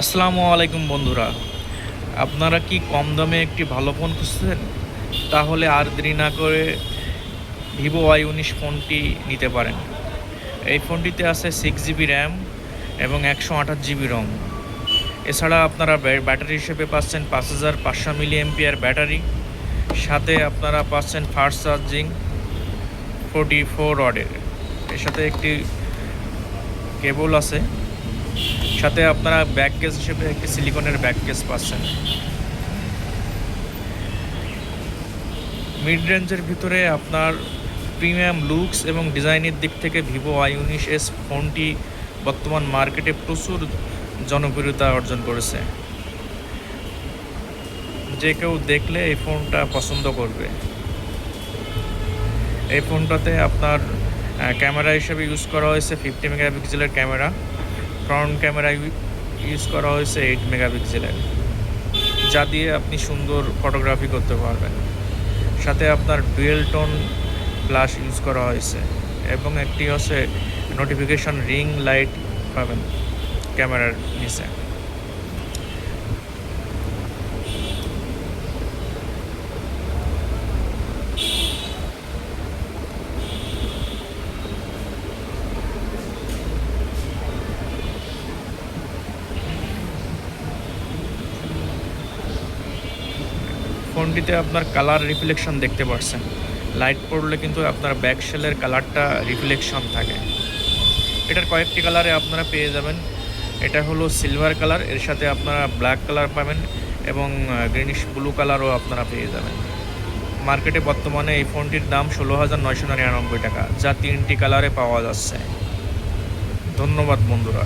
আসসালামু আলাইকুম বন্ধুরা, আপনারা কি কম দামে একটি ভালো ফোন খুঁজছেন? তাহলে আর দেরি না করে ভিভো Y19 ফোনটি নিতে পারেন। এই ফোনটিতে আছে 6 GB র্যাম এবং 128 GB রম। এছাড়া আপনারা ব্যাটারি হিসেবে পাচ্ছেন 5500 mAh ব্যাটারি। সাথে আপনারা পাচ্ছেন ফাস্ট চার্জিং 44 ওয়াটের। এর সাথে একটি কেবল আছে। সাথে আপনারা ব্যাক কেস হিসেবে একটি সিলিকনের ব্যাক কেস পাচ্ছেন। মিড রেঞ্জের ভিতরে আপনার প্রিমিয়াম লুকস এবং ডিজাইনের দিক থেকে ভিভো Y19s ফোনটি বর্তমান মার্কেটে প্রচুর জনপ্রিয়তা অর্জন করেছে। যে কেউ দেখলে এই ফোনটা পছন্দ করবে। এই ফোনটাতে আপনার ক্যামেরা হিসেবে ইউজ করা হয়েছে 50 মেগাপিক্সেলের ক্যামেরা। ফ্রন্ট ক্যামেরা ইউজ করা হয়েছে 8 মেগাপিক্সেলের, যা দিয়ে আপনি সুন্দর ফটোগ্রাফি করতে পারবেন। সাথে আপনার ডুয়েল টোন ফ্ল্যাশ ইউজ করা হয়েছে এবং একটি হচ্ছে নোটিফিকেশন রিং লাইট পাবেন ক্যামেরার নিচে। ফোনটিতে আপনার কালার রিফ্লেকশন দেখতে পাচ্ছেন। লাইট পড়লে কিন্তু আপনার ব্যাক শেলের কালারটা রিফ্লেকশন থাকে। এটার কয়েকটি কালারে আপনারা পেয়ে যাবেন। এটা হলো সিলভার কালার, এর সাথে আপনারা ব্ল্যাক কালার পাবেন এবং গ্রিনিশ ব্লু কালারও আপনারা পেয়ে যাবেন। মার্কেটে বর্তমানে এই ফোনটির দাম 16,999 টাকা, যা 3টি কালারে পাওয়া যাচ্ছে। ধন্যবাদ বন্ধুরা।